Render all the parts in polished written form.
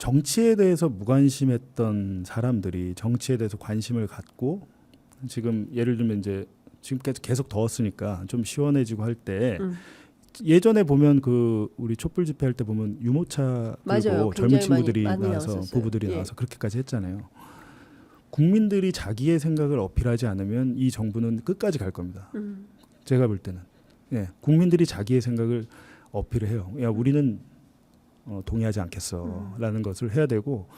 정치에 대해서 무관심했던 사람들이 정치에 대해서 관심을 갖고 지금 예를 들면 이제 지금 계속 더웠으니까 좀 시원해지고 할 때 예전에 보면 그 우리 촛불 집회할 때 보면 유모차 맞아요. 들고 굉장히 젊은 친구들이 많이 나와서 나왔었어요. 부부들이 예. 나와서 그렇게까지 했잖아요. 국민들이 자기의 생각을 어필하지 않으면 이 정부는 끝까지 갈 겁니다. 제가 볼 때는 국민들이 자기의 생각을 어필을 해요. 야 우리는 동의하지 않겠어라는 것을 해야 되고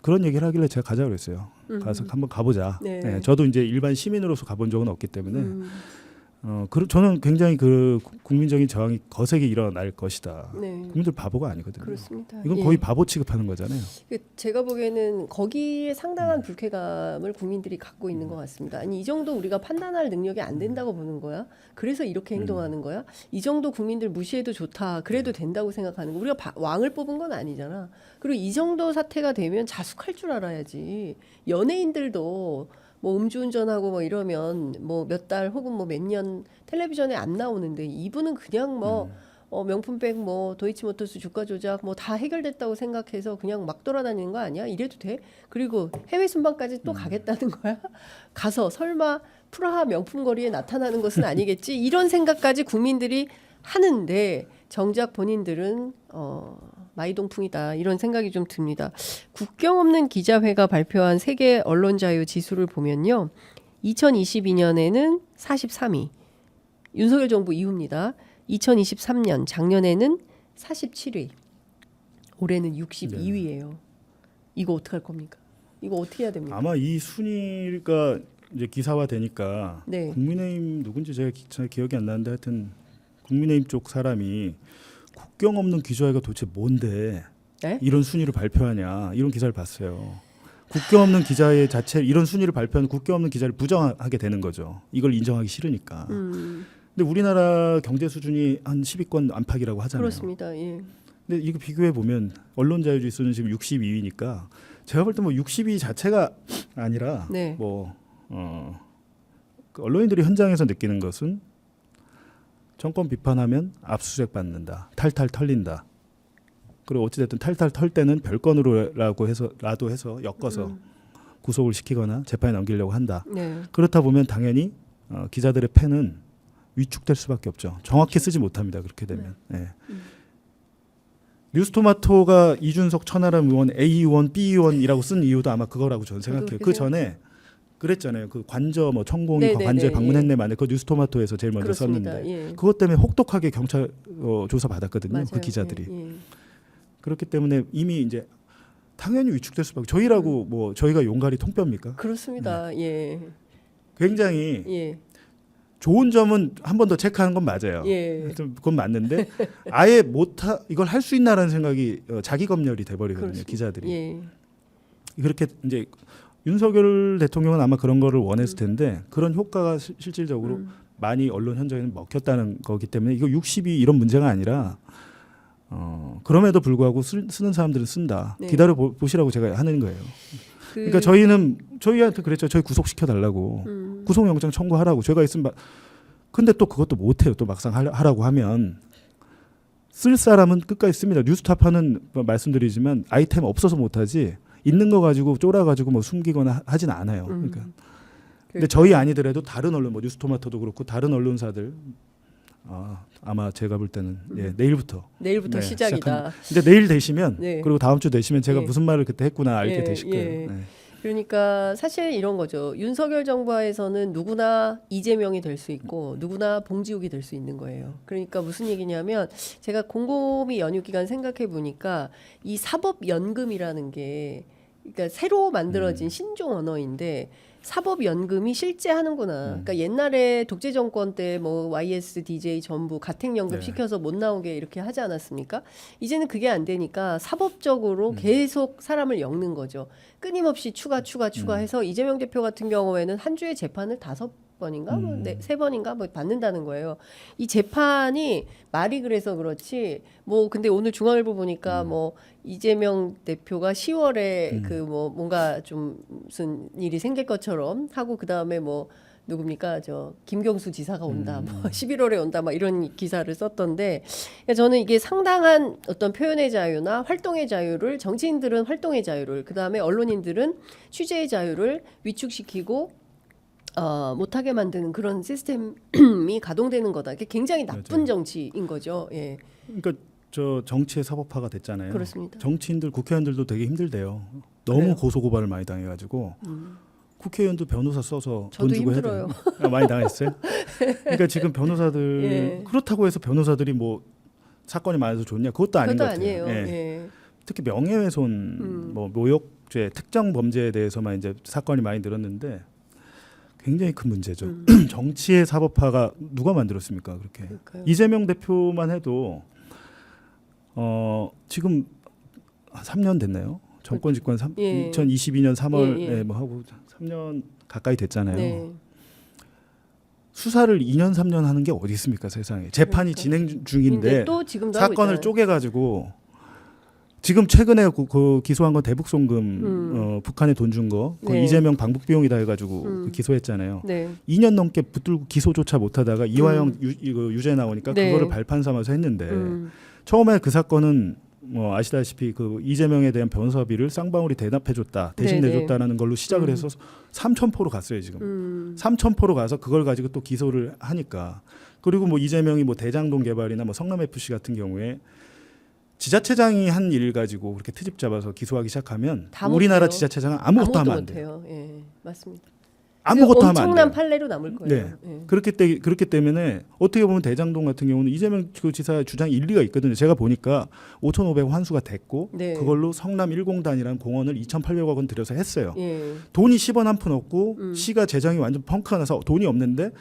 그런 얘기를 하길래 제가 가자고 그랬어요. 가서 한번 가보자. 네. 저도 이제 일반 시민으로서 가본 적은 없기 때문에 저는 굉장히 그 국민적인 저항이 거세게 일어날 것이다. 네. 국민들 바보가 아니거든요. 그렇습니다. 이건 예. 거의 바보 취급하는 거잖아요. 제가 보기에는 거기에 상당한 불쾌감을 국민들이 갖고 있는 것 같습니다. 아니 이 정도 우리가 판단할 능력이 안 된다고 보는 거야? 그래서 이렇게 행동하는 거야? 이 정도 국민들 무시해도 좋다. 그래도 된다고 생각하는 거. 우리가 왕을 뽑은 건 아니잖아. 그리고 이 정도 사태가 되면 자숙할 줄 알아야지. 연예인들도 뭐 음주운전하고 뭐 이러면 뭐 몇 달 혹은 뭐 몇 년 텔레비전에 안 나오는데 이분은 그냥 뭐 명품백 뭐 도이치모터스 주가 조작 뭐 다 해결됐다고 생각해서 그냥 막 돌아다니는 거 아니야? 이래도 돼? 그리고 해외 순방까지 또 가겠다는 거야? 가서 설마 프라하 명품 거리에 나타나는 것은 아니겠지? 이런 생각까지 국민들이 하는데 정작 본인들은 마이동풍이다 이런 생각이 좀 듭니다. 국경 없는 기자회가 발표한 세계 언론 자유 지수를 보면요. 2022년에는 43위. 윤석열 정부 이후입니다. 2023년 작년에는 47위. 올해는 62위예요. 이거 어떻게 할 겁니까? 이거 어떻게 해야 됩니까? 아마 이 순위가 이제 기사화 되니까 네. 국민의힘 누군지 제가 잘 기억이 안 나는데 하여튼 국민의힘 쪽 사람이 국경 없는 기자회가 도대체 뭔데 네? 이런 순위를 발표하냐 이런 기사를 봤어요. 국경 없는 기자회 자체 이런 순위를 발표하는 국경 없는 기자를 부정하게 되는 거죠. 이걸 인정하기 싫으니까. 근데 우리나라 경제 수준이 한 10위권 안팎이라고 하잖아요. 그렇습니다. 예. 근데 이거 비교해 보면 언론 자유 지수는 지금 62위니까 제가 볼 때 뭐 60위 자체가 아니라 네. 그 언론인들이 현장에서 느끼는 것은 정권 비판하면 압수수색 받는다, 탈탈 털린다. 그리고 어찌됐든 탈탈 털 때는 별건으로라도 해서 엮어서 구속을 시키거나 재판에 넘기려고 한다. 네. 그렇다 보면 당연히 기자들의 펜은 위축될 수밖에 없죠. 정확히 쓰지 못합니다. 그렇게 되면. 네. 뉴스토마토가 이준석 천하람 의원 A 의원 B 의원이라고 쓴 이유도 아마 그거라고 저는 생각해요. 그 전에 그랬잖아요. 그 관저 뭐 천공이 네네네, 관저에 방문했네 예. 만에 그 뉴스토마토에서 제일 먼저 그렇습니다. 썼는데 예. 그것 때문에 혹독하게 경찰 조사 받았거든요. 맞아요. 그 기자들이. 예. 예. 그렇기 때문에 이미 이제 당연히 위축될 수밖에. 저희라고 뭐 저희가 용가리 통뼈입니까? 그렇습니다. 예. 굉장히 예. 좋은 점은 한 번 더 체크하는 건 맞아요. 예. 좀 그건 맞는데 아예 이걸 할 수 있나라는 생각이 자기 검열이 돼버리거든요. 그렇습니다. 기자들이. 예. 그렇게 이제 윤석열 대통령은 아마 그런 거를 원했을 텐데 그런 효과가 실질적으로 많이 언론 현장에는 먹혔다는 거기 때문에 이거 60이 이런 문제가 아니라 그럼에도 불구하고 쓰는 사람들은 쓴다. 네. 기다려 보시라고 제가 하는 거예요. 그러니까 저희한테 그랬죠. 저희 구속시켜 달라고. 구속영장 청구하라고. 제가 있으면 근데 또 그것도 못 해요. 또 막상 하라고 하면 쓸 사람은 끝까지 씁니다. 뉴스타파는 말씀드리지만 아이템 없어서 못 하지. 있는 거 가지고 쫄아 가지고 뭐 숨기거나 하진 않아요. 그러니까. 근데 저희 아니더라도 다른 언론 뭐 뉴스토마토도 그렇고 다른 언론사들 아마 제가 볼 때는 내일부터 시작이다. 이제 내일 되시면 네. 그리고 다음 주 되시면 제가 예. 무슨 말을 그때 했구나 알게 예, 되실 예. 거예요. 네. 그러니까 사실 이런 거죠. 윤석열 정부하에서는 누구나 이재명이 될 수 있고 누구나 봉지욱이 될 수 있는 거예요. 그러니까 무슨 얘기냐면 제가 곰곰이 연휴 기간 생각해 보니까 이 사법연금이라는 게 그러니까 새로 만들어진 신종 언어인데 사법연금이 실제 하는구나. 그러니까 옛날에 독재 정권 때 뭐 YS, DJ 전부 가택연금 네. 시켜서 못 나오게 이렇게 하지 않았습니까? 이제는 그게 안 되니까 사법적으로 계속 사람을 엮는 거죠. 끊임없이 추가해서 이재명 대표 같은 경우에는 한 주에 재판을 5번인가 뭐 3번인가 뭐 받는다는 거예요. 이 재판이 말이 그래서 그렇지 뭐 근데 오늘 중앙일보 보니까 뭐 이재명 대표가 10월에 그 뭐 뭔가 좀 무슨 일이 생길 것처럼 하고 그다음에 뭐 누굽니까 저 김경수 지사가 온다, 뭐 11월에 온다, 막 이런 기사를 썼던데 저는 이게 상당한 어떤 표현의 자유나 활동의 자유를 정치인들은 활동의 자유를 그다음에 언론인들은 취재의 자유를 위축시키고 못하게 만드는 그런 시스템이 가동되는 거다. 이게 굉장히 나쁜 맞아요. 정치인 거죠. 예, 그러니까 저 정치의 사법화가 됐잖아요. 그렇습니다. 정치인들, 국회의원들도 되게 힘들대요. 너무 그래요? 고소고발을 많이 당해가지고 국회의원도 변호사 써서 돈 저도 주고 힘들어요. 해야 돼요. 많이 당했어요. 그러니까 지금 변호사들 예. 그렇다고 해서 변호사들이 뭐 사건이 많아서 좋냐? 그것도 아닌 그것도 것 같아요. 아니에요. 예. 예. 특히 명예훼손, 뭐 모욕죄, 특정 범죄에 대해서만 이제 사건이 많이 늘었는데 굉장히 큰 문제죠. 정치의 사법화가 누가 만들었습니까? 그렇게 그러니까요. 이재명 대표만 해도 지금 3년 됐나요? 정권 집권 예. 2022년 3월에 예, 예. 뭐 하고 3년 가까이 됐잖아요. 네. 수사를 2년 3년 하는 게 어디 있습니까, 세상에. 재판이 그러니까. 진행 중인데 근데 또 지금도 하고 사건을 있잖아요. 쪼개 가지고 지금 최근에 그 기소한 건 대북송금 북한에 돈 준 거 네. 이재명 방북 비용이다 해가지고 그 기소했잖아요. 네. 2년 넘게 붙들고 기소조차 못하다가 이화영 유죄 나오니까 네. 그거를 발판 삼아서 했는데 음. 처음에 그 사건은 뭐 아시다시피 그 이재명에 대한 변호사비를 쌍방울이 대납해줬다 대신 네네. 내줬다라는 걸로 시작을 해서 3,000포로 갔어요 지금. 3,000포로 가서 그걸 가지고 또 기소를 하니까 그리고 뭐 이재명이 뭐 대장동 개발이나 뭐 성남 FC 같은 경우에 지자체장이 한 일 가지고 그렇게 트집 잡아서 기소하기 시작하면 다 우리나라 못해요. 지자체장은 아무것도 하면 안 돼요. 못해요. 예, 맞습니다. 아무것도 하면 안 엄청난 돼요. 판례로 남을 거예요. 네. 예. 그렇기 때문에 어떻게 보면 대장동 같은 경우는 이재명 그 지사의 주장이 일리가 있거든요. 제가 보니까 5,500원 환수가 됐고 네. 그걸로 성남 1공단이라는 공원을 2,800억 원 들여서 했어요. 예. 돈이 10원 한 푼 없고 시가 재정이 완전 펑크가 나서 돈이 없는데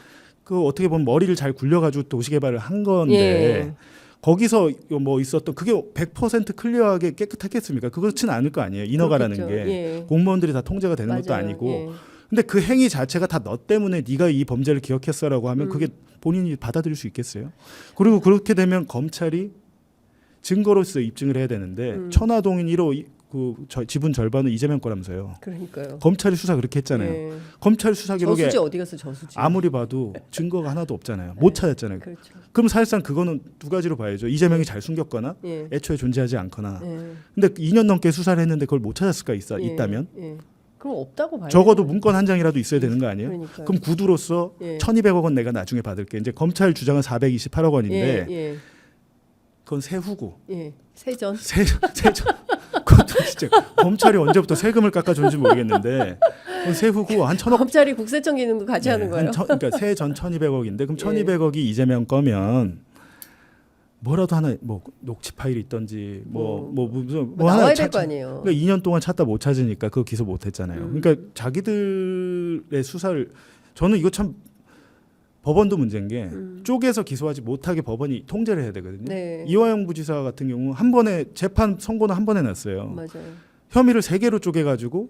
그 어떻게 보면 머리를 잘 굴려가지고 도시개발을 한 건데 예. 거기서 뭐 있었던 그게 100% 클리어하게 깨끗했겠습니까? 그렇지는 않을 거 아니에요. 인허가라는 그렇겠죠. 게 예. 공무원들이 다 통제가 되는 것도 맞아요. 아니고 예. 근데 그 행위 자체가 다 너 때문에 네가 이 범죄를 기억했어라고 하면 그게 본인이 받아들일 수 있겠어요? 그리고 그렇게 되면 검찰이 증거로서 입증을 해야 되는데 천화동인 1호 지분 절반은 이재명 거라면서요. 그러니까요. 검찰이 수사 그렇게 했잖아요. 예. 검찰 수사 기록에 저수지 어디 갔어 저수지? 아무리 봐도 증거가 하나도 없잖아요. 못 찾았잖아요. 그렇죠. 그럼 사실상 그거는 두 가지로 봐야죠. 이재명이 잘 숨겼거나 예. 애초에 존재하지 않거나. 예. 근데 2년 넘게 수사를 했는데 그걸 못 찾을 수가 예. 있다면 예. 그럼 없다고 봐요. 적어도 문건 한 장이라도 있어야 되는 거 아니에요? 그러니까요. 그럼 구두로서 예. 1,200억 원 내가 나중에 받을게. 이제 검찰 주장은 428억 원인데 예. 예. 그건 세후고. 예. 세전. 그것도 진짜 검찰이 언제부터 세금을 깎아줬는지 모르겠는데 그건 세후고 한 1,000억. 검찰이 국세청 기능도 같이 하는 거예요. 그러니까 세전 1,200억인데 그럼 예. 1,200억이 이재명 거면 뭐라도 하나 뭐 녹취 파일이 있던지 무슨 뭐 나와야 하나 될 거 아니에요. 그러니까 2년 동안 찾다 못 찾으니까 그거 기소 못 했잖아요. 그러니까 자기들의 수사를 저는 이거 참 법원도 문제인 게 쪼개서 기소하지 못하게 법원이 통제를 해야 되거든요. 네. 이화영 부지사 같은 경우 한 번에 재판 선고는 한 번에 났어요. 맞아요. 혐의를 3개로 쪼개가지고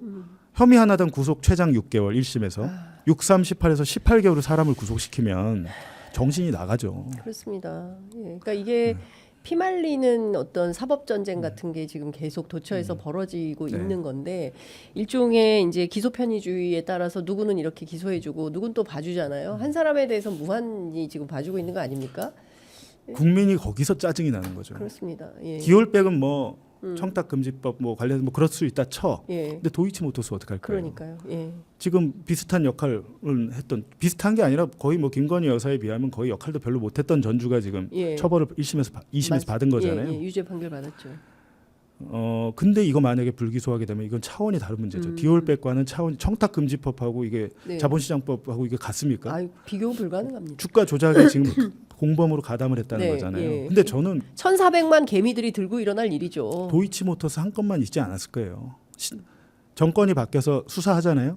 혐의 하나당 구속 최장 6개월 1심에서 6, 3, 18에서 18개월을 사람을 구속시키면 정신이 나가죠. 그렇습니다. 예. 그러니까 이게 피말리는 어떤 사법 전쟁 같은 게 지금 계속 도처에서 벌어지고 네. 있는 건데 일종의 이제 기소 편의주의에 따라서 누구는 이렇게 기소해주고 누군 또 봐주잖아요. 한 사람에 대해서 무한히 지금 봐주고 있는 거 아닙니까? 국민이 거기서 짜증이 나는 거죠. 그렇습니다. 예. 기올백은 뭐 청탁금지법 뭐 관련해서 뭐 그럴 수 있다 쳐. 예. 근데 도이치모터스 어떡할 거예요? 그러니까요. 예. 지금 비슷한 역할을 했던 비슷한 게 아니라 거의 뭐 김건희 여사에 비하면 거의 역할도 별로 못했던 전주가 지금 예. 처벌을 1심에서 2심에서 받은 거잖아요. 예, 예. 유죄 판결 받았죠. 근데 이거 만약에 불기소하게 되면 이건 차원이 다른 문제죠. 디올백과는 차원 청탁금지법하고 이게 네. 자본시장법하고 이게 같습니까? 아, 비교 불가능합니다. 주가 조작에 지금 공범으로 가담을 했다는 네, 거잖아요. 예. 근데 저는 1,400만 개미들이 들고 일어날 일이죠. 도이치모터스 한 건만 있지 않았을 거예요. 정권이 바뀌어서 수사하잖아요.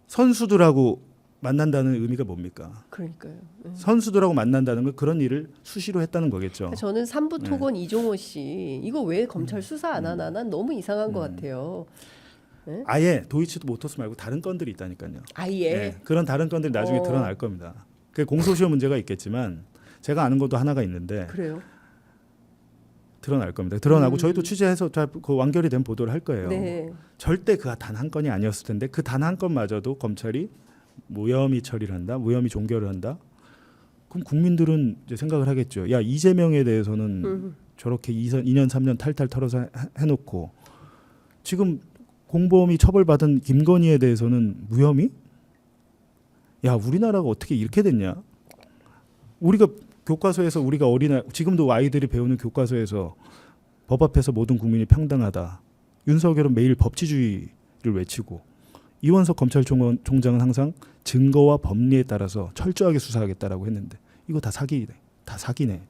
선수들하고 만난다는 의미가 뭡니까? 그러니까요. 예. 선수들하고 만난다는 건 그런 일을 수시로 했다는 거겠죠. 저는 삼부 네. 토건 이종호 씨 이거 왜 검찰 수사 안 하나? 난 너무 이상한 것 같아요. 아예 도이치모터스 말고 다른 건들이 있다니까요. 아예. 네, 그런 다른 건들이 나중에 어. 드러날 겁니다. 그 공소시효 문제가 있겠지만 제가 아는 것도 하나가 있는데 그래요. 드러날 겁니다. 드러나고 저희도 취재해서 그 완결이 된 보도를 할 거예요. 네. 절대 그 단 한 건이 아니었을 텐데 그 단 한 건마저도 검찰이 무혐의 처리를 한다, 무혐의 종결을 한다. 그럼 국민들은 이제 생각을 하겠죠. 야, 이재명에 대해서는 저렇게 2년 3년 탈탈 털어서 해놓고 지금 공범이 처벌받은 김건희에 대해서는 무혐의? 야, 우리나라가 어떻게 이렇게 됐냐? 우리가 교과서에서 우리가 지금도 아이들이 배우는 교과서에서 법 앞에서 모든 국민이 평등하다. 윤석열은 매일 법치주의를 외치고 이원석 검찰총장은 항상 증거와 법리에 따라서 철저하게 수사하겠다라고 했는데 이거 다 사기네.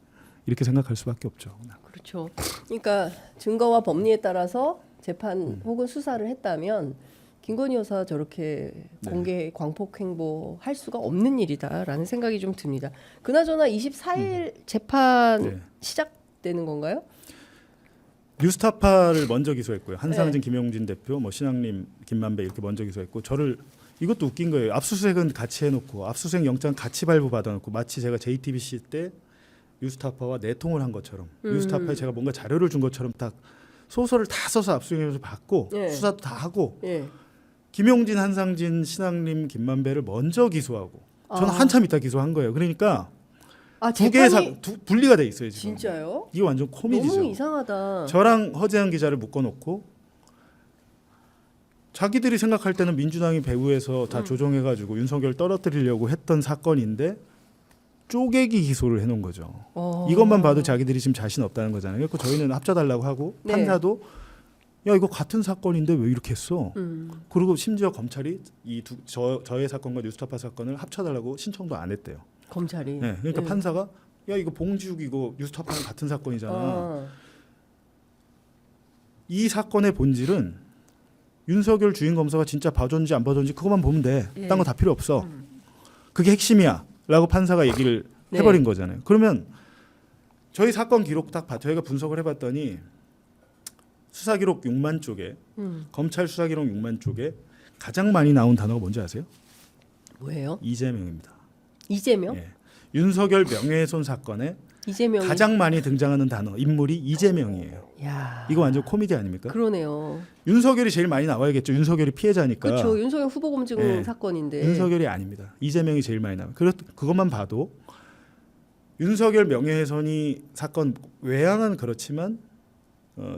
이렇게 생각할 수밖에 없죠. 그렇죠. 그러니까 증거와 법리에 따라서 재판 혹은 수사를 했다면 김건희 여사 저렇게 공개 광폭 행보할 수가 없는 일이다라는 생각이 좀 듭니다. 그나저나 24일 재판 시작되는 건가요? 뉴스타파를 먼저 기소했고요. 한상진, 김용진 대표, 뭐 신앙림, 김만배 이렇게 먼저 기소했고 이것도 웃긴 거예요. 압수수색은 같이 해놓고 압수수색 영장 같이 발부 받아놓고 마치 제가 JTBC 때 뉴스타파와 내통을 한 것처럼 뉴스타파에 제가 뭔가 자료를 준 것처럼 딱 소설을 다 써서 압수수색에서 받고 수사도 다 하고 김용진, 한상진, 신앙림, 김만배를 먼저 기소하고 저는 한참 있다 기소한 거예요. 그러니까 두 개의 분리가 돼 있어요 지금. 진짜요? 이게 완전 코미디죠. 너무 이상하다. 저랑 허재한 기자를 묶어놓고 자기들이 생각할 때는 민주당이 배후에서 다 조정해가지고 윤석열 떨어뜨리려고 했던 사건인데 쪼개기 기소를 해놓은 거죠. 이것만 봐도 자기들이 지금 자신 없다는 거잖아요. 그래서 저희는 합쳐달라고 하고 판사도 야 이거 같은 사건인데 왜 이렇게 했어? 그리고 심지어 검찰이 저의 사건과 뉴스타파 사건을 합쳐달라고 신청도 안 했대요. 검찰이. 네, 그러니까 판사가 야 이거 봉지욱 이거 뉴스타파랑 같은 사건이잖아. 이 사건의 본질은 윤석열 주인 검사가 진짜 봐줬는지 안 봐줬는지 그것만 보면 돼. 딴 거 다 필요 없어. 그게 핵심이야라고 판사가 얘기를 해버린 거잖아요. 그러면 저희 사건 기록 딱 저희가 분석을 해봤더니 수사 기록 6만 쪽에 검찰 수사 기록 6만 쪽에 가장 많이 나온 단어가 뭔지 아세요? 뭐예요? 이재명입니다. 이재명? 예. 윤석열 명예훼손 사건에 이재명이 가장 많이 등장하는 단어 인물이 이재명이에요. 야. 이거 완전 코미디 아닙니까? 그러네요. 윤석열이 제일 많이 나와야겠죠. 윤석열이 피해자니까. 그렇죠. 윤석열 후보 검증 사건인데. 윤석열이 아닙니다. 이재명이 제일 많이 나와요. 그것만 봐도 윤석열 명예훼손이 사건 외양은 그렇지만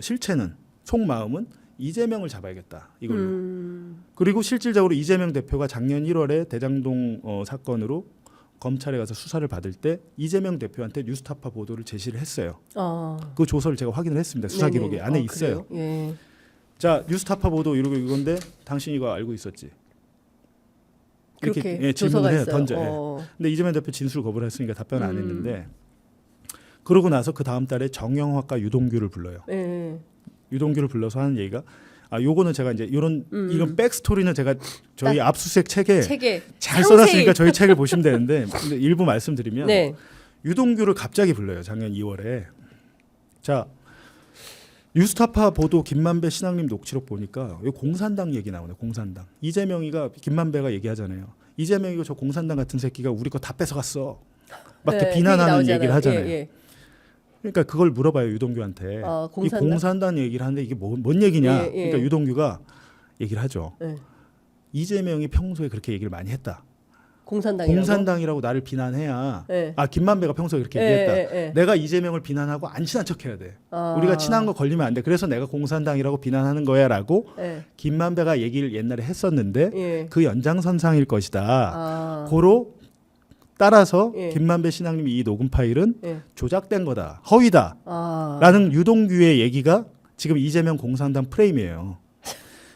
실체는 속마음은 이재명을 잡아야겠다 이걸로. 그리고 실질적으로 이재명 대표가 작년 1월에 대장동 사건으로 검찰에 가서 수사를 받을 때 이재명 대표한테 뉴스타파 보도를 제시를 했어요. 그 조서를 제가 확인을 했습니다. 수사 기록에 안에 있어요. 예. 자 뉴스타파 보도 이건데 당신 이거 알고 있었지? 이렇게 질문을 해요. 던져. 근데 이재명 대표 진술 거부를 했으니까 답변을 안 했는데 그러고 나서 그 다음 달에 정영학과 유동규를 불러요. 유동규를 불러서 하는 얘기가 요거는 제가 이제 이런 백스토리는 제가 저희 압수수색 책에 잘 써놨으니까 저희 책을 보시면 되는데 일부 말씀드리면 유동규를 갑자기 불러요. 작년 2월에. 자 뉴스타파 보도 김만배 신앙림 녹취록 보니까 여기 공산당 얘기 나오네. 공산당. 이재명이가 김만배가 얘기하잖아요. 이재명이가 저 공산당 같은 새끼가 우리 거 다 뺏어갔어. 막 이렇게 비난하는 얘기를 하잖아요. 그러니까 그걸 물어봐요 유동규한테. 이 공산당 얘기를 하는데 이게 뭔 얘기냐. 그러니까 유동규가 얘기를 하죠. 이재명이 평소에 그렇게 얘기를 많이 했다. 공산당이라고 나를 비난해야. 김만배가 평소에 그렇게 얘기했다. 내가 이재명을 비난하고 안 친한 척해야 돼. 우리가 친한 거 걸리면 안 돼. 그래서 내가 공산당이라고 비난하는 거야라고 김만배가 얘기를 옛날에 했었는데 그 연장선상일 것이다. 고로 따라서 김만배 신앙님이 이 녹음 파일은 조작된 거다. 허위다. 라는 유동규의 얘기가 지금 이재명 공산당 프레임이에요.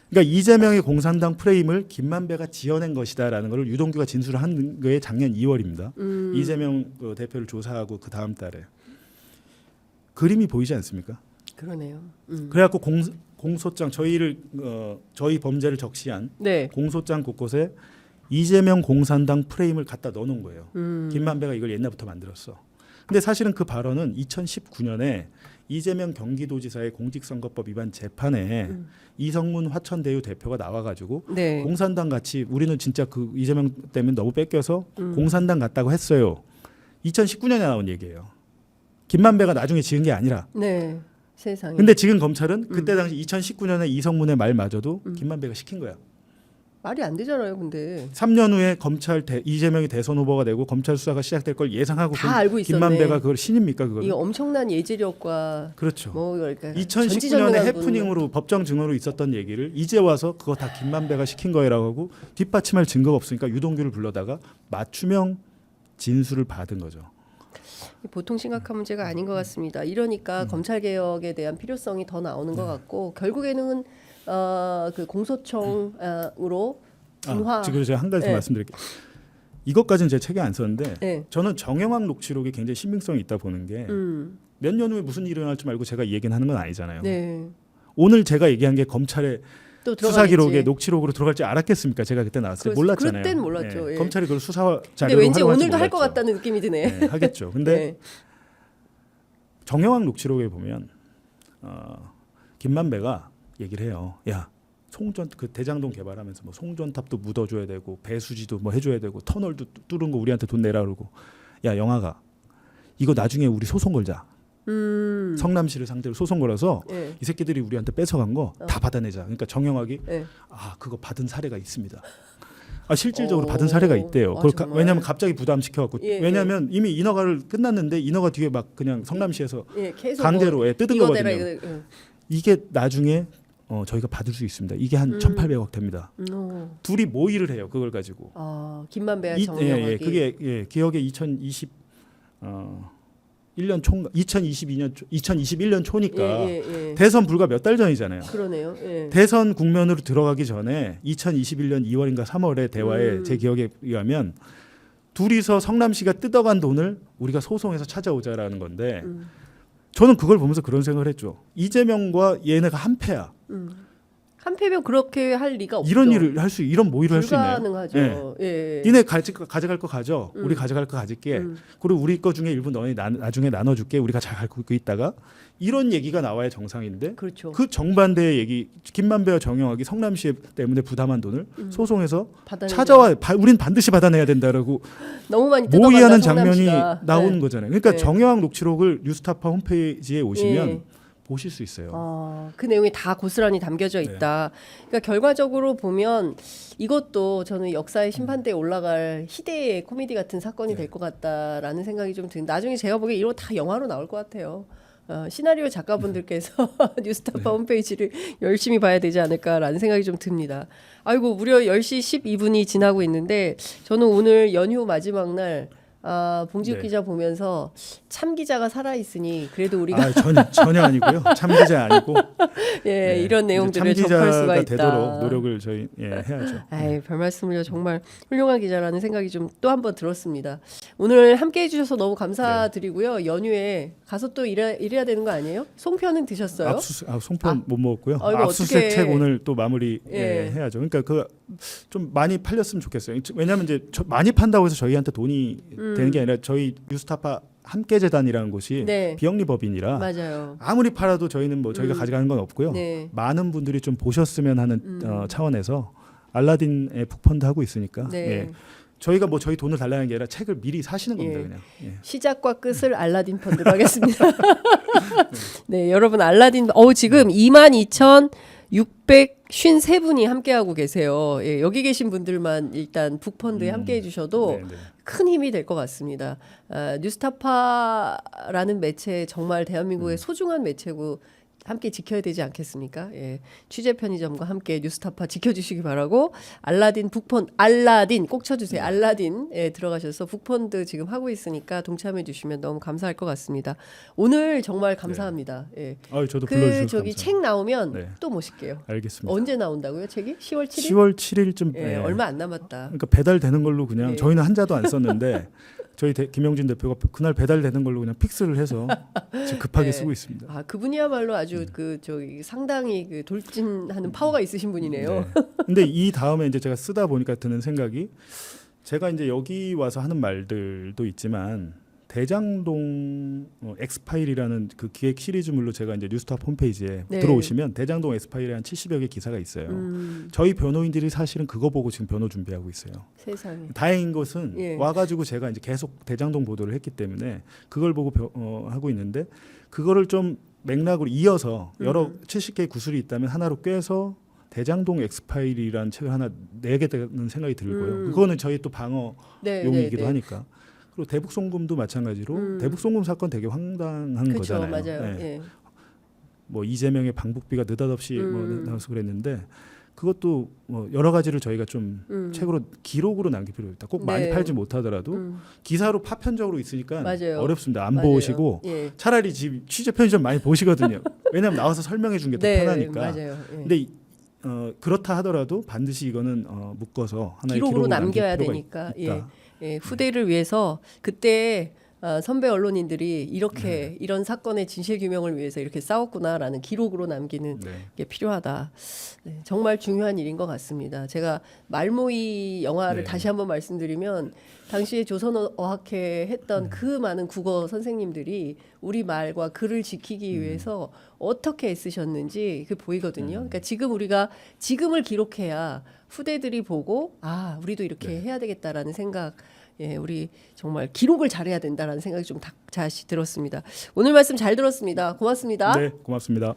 그러니까 이재명의 공산당 프레임을 김만배가 지어낸 것이다라는 걸 유동규가 진술을 한 게 작년 2월입니다. 이재명 대표를 조사하고 그 다음 달에. 그림이 보이지 않습니까? 그러네요. 그래갖고 공소장 저희 범죄를 적시한 공소장 곳곳에 이재명 공산당 프레임을 갖다 넣어놓은 거예요. 김만배가 이걸 옛날부터 만들었어. 근데 사실은 그 발언은 2019년에 이재명 경기도지사의 공직선거법 위반 재판에 이성문 화천대유 대표가 나와가지고 공산당 같이 우리는 진짜 그 이재명 때문에 너무 뺏겨서 공산당 같다고 했어요. 2019년에 나온 얘기예요. 김만배가 나중에 지은 게 아니라. 세상에. 근데 지금 검찰은 그때 당시 2019년에 이성문의 말마저도 김만배가 시킨 거야. 말이 안 되잖아요. 근데 3년 후에 이재명이 대선 후보가 되고 검찰 수사가 시작될 걸 예상하고 다 알고 있었네. 김만배가 그걸 신입니까 그걸? 이 엄청난 예지력과 그렇죠. 뭐 그러니까 2019년에 전지전능한 해프닝으로 법정 증언으로 있었던 얘기를 이제 와서 그거 다 김만배가 시킨 거라고 하고 뒷받침할 증거가 없으니까 유동규를 불러다가 맞춤형 진술을 받은 거죠. 보통 심각한 문제가 아닌 것 같습니다. 이러니까 검찰 개혁에 대한 필요성이 더 나오는 것 같고 결국에는 그 공소청으로 분화. 지금 제가 한 가지 더 네. 말씀드릴게요. 이것까지는 제 책에 안 썼는데 네. 저는 정영학 녹취록이 굉장히 신빙성이 있다 보는 게 몇 년 후에 무슨 일이 일어날지 말고 제가 이 얘기는 하는 건 아니잖아요. 네. 오늘 제가 얘기한 게 검찰의 또 수사 기록에 들어가겠지. 녹취록으로 들어갈지 알았겠습니까? 제가 그때 나왔을 때 몰랐잖아요. 그때는 몰랐죠. 예. 검찰이 그걸 수사 근데 자료로 왠지 활용할지 오늘도 할 것 몰랐죠. 같다는 느낌이 드네. 네, 하겠죠. 근데 네. 정영학 녹취록에 보면 김만배가 얘기를 해요. 야, 송전 그 대장동 개발하면서 뭐 송전탑도 묻어줘야 되고 배수지도 뭐 해줘야 되고 터널도 뚫은 거 우리한테 돈 내라 그러고 야 영아가 이거 나중에 우리 소송 걸자. 성남시를 상대로 소송 걸어서 네. 이 새끼들이 우리한테 뺏어간 거 다 받아내자. 그러니까 정영학이 네. 그거 받은 사례가 있습니다. 실질적으로 오. 받은 사례가 있대요. 아, 그걸 정말? 왜냐하면 갑자기 부담시켜갖고 예, 왜냐하면 이미 인허가를 끝났는데 인허가 뒤에 막 그냥 성남시에서 예, 계속 강제로 뭐 뜯은 이거 거거든요. 내라, 이거, 이게 나중에 저희가 받을 수 있습니다. 이게 한 1,800억 됩니다. 둘이 모의를 해요. 그걸 가지고. 김만배와 예, 정영학이 그게 기억에 1년 초 2021년 초니까 예. 대선 불과 몇 달 전이잖아요. 그러네요. 예. 대선 국면으로 들어가기 전에 2021년 2월인가 3월에 대화에 제 기억에 의하면 둘이서 성남시가 뜯어간 돈을 우리가 소송해서 찾아오자라는 건데 저는 그걸 보면서 그런 생각을 했죠. 이재명과 얘네가 한패야. 한패면 그렇게 할 리가 없죠. 이런 일을 할 수 이런 모의를 할 수 있나요? 불가능하죠. 예. 니네 가져갈 거 가져. 우리 가져갈 거 가질게. 그리고 우리 거 중에 일부 너네 나중에 나눠줄게. 우리가 잘 갖고 있다가 이런 얘기가 나와야 정상인데 그렇죠. 그 정반대의 얘기 김만배와 정영학이 성남시 때문에 부담한 돈을 소송해서 받아내자. 찾아와 우린 반드시 받아내야 된다라고 너무 많이 뜯어간다, 모의하는 장면이 성남시가. 나오는 네. 거잖아요. 그러니까 네. 정영학 녹취록을 뉴스타파 홈페이지에 오시면 예. 보실 수 있어요. 그 내용이 다 고스란히 담겨져 있다. 그러니까 결과적으로 보면 이것도 저는 역사의 심판대에 올라갈 희대의 코미디 같은 사건이 될 것 같다라는 생각이 좀 든. 나중에 제가 보기에 이거 다 영화로 나올 것 같아요. 시나리오 작가분들께서 뉴스타파 홈페이지를 열심히 봐야 되지 않을까라는 생각이 좀 듭니다. 아이고 무려 10시 12분이 지나고 있는데 저는 오늘 연휴 마지막 날 봉지욱 네. 기자 보면서 참 기자가 살아 있으니 그래도 우리가 전혀 아니고요. 참 기자 아니고 예, 이런 내용들을 참 접할 수가 기자가 있다. 되도록 노력을 저희 해야죠. 아이, 별 말씀을요. 정말 훌륭한 기자라는 생각이 좀 또 한 번 들었습니다. 오늘 함께 해주셔서 너무 감사드리고요. 연휴에 가서 또 일해야 되는 거 아니에요? 송편은 드셨어요? 송편 못 먹었고요. 이거 압수수색 어떡해. 책 오늘 또 마무리 예. 해야죠. 그러니까 그 좀 많이 팔렸으면 좋겠어요. 왜냐하면 이제 많이 판다고 해서 저희한테 돈이 되는 게 아니라 저희 뉴스타파 함께 재단이라는 곳이 네. 비영리법인이라 맞아요. 아무리 팔아도 저희는 뭐 저희가 가져가는 건 없고요. 네. 많은 분들이 좀 보셨으면 하는 차원에서 알라딘의 북펀드 하고 있으니까 네. 예. 저희가 뭐 저희 돈을 달라는 게 아니라 책을 미리 사시는 겁니다. 예. 그냥. 예. 시작과 끝을 알라딘 펀드로 하겠습니다. 네, 여러분 알라딘 지금 22,653분이 함께하고 계세요. 예, 여기 계신 분들만 일단 북펀드에 함께해 주셔도 네, 네. 큰 힘이 될 것 같습니다. 뉴스타파라는 매체 정말 대한민국의 소중한 매체고 함께 지켜야 되지 않겠습니까? 예. 취재 편의점과 함께 뉴스타파 지켜주시기 바라고 알라딘 북펀드 알라딘 꼭 쳐주세요. 알라딘에 들어가셔서 북펀드 지금 하고 있으니까 동참해 주시면 너무 감사할 것 같습니다. 오늘 정말 감사합니다. 예. 저도 불러주셔서 저기 감사합니다. 책 나오면 네. 또 모실게요. 알겠습니다. 언제 나온다고요? 책이 10월 7일? 10월 7일쯤 예, 얼마 안 남았다. 그러니까 배달되는 걸로 그냥 예. 저희는 한자도 안 썼는데 저희 김영진 대표가 그날 배달되는 걸로 그냥 픽스를 해서 지금 급하게 네. 쓰고 있습니다. 그분이야말로 아주 저기 상당히 그 돌진하는 파워가 있으신 분이네요. 네. 근데 이 다음에 이제 제가 쓰다 보니까 드는 생각이 제가 이제 여기 와서 하는 말들도 있지만 대장동 엑스파일이라는 그 기획 시리즈물로 제가 이제 뉴스타파 홈페이지에 네. 들어오시면 대장동 엑스파일에 한 70여 개 기사가 있어요. 저희 변호인들이 사실은 그거 보고 지금 변호 준비하고 있어요. 세상에. 다행인 것은 예. 와가지고 제가 이제 계속 대장동 보도를 했기 때문에 그걸 보고 하고 있는데 그거를 좀 맥락으로 이어서 여러 70개의 구술이 있다면 하나로 꿰서 대장동 엑스파일이라는 책을 하나 내겠다는 생각이 들고요. 그거는 저희 또 방어 네, 용이기도 네. 하니까. 그리고 대북송금도 마찬가지로 대북송금 사건 되게 황당한 그렇죠, 거잖아요. 맞아요. 예. 예. 뭐 이재명의 방북비가 느닷없이 뭐 나와서 그랬는데 그것도 뭐 여러 가지를 저희가 좀 책으로 기록으로 남길 필요가 있다. 꼭 많이 네. 팔지 못하더라도 기사로 파편적으로 있으니까 맞아요. 어렵습니다. 안 맞아요. 보시고 예. 차라리 집 취재 편의점 많이 보시거든요. 왜냐하면 나와서 설명해 준 게 더 네, 편하니까. 맞아요. 예. 근데 그렇다 하더라도 반드시 이거는 묶어서 하나의 기록으로 기록으로 남길 남겨야 필요가 되니까 있다. 예, 후대를 위해서 그때 선배 언론인들이 네. 이렇게 이런 사건의 진실 규명을 위해서 이렇게 싸웠구나라는 기록으로 남기는 네. 게 필요하다. 네, 정말 중요한 일인 것 같습니다. 제가 말모이 영화를 네. 다시 한번 말씀드리면 당시에 조선어학회 했던 그 많은 국어 선생님들이 우리 말과 글을 지키기 위해서 어떻게 애쓰셨는지 그 보이거든요. 그러니까 지금 우리가 지금을 기록해야 후대들이 보고 아 우리도 이렇게 해야 되겠다라는 생각. 예, 우리 정말 기록을 잘해야 된다라는 생각이 좀 다시 들었습니다. 오늘 말씀 잘 들었습니다. 고맙습니다. 네, 고맙습니다.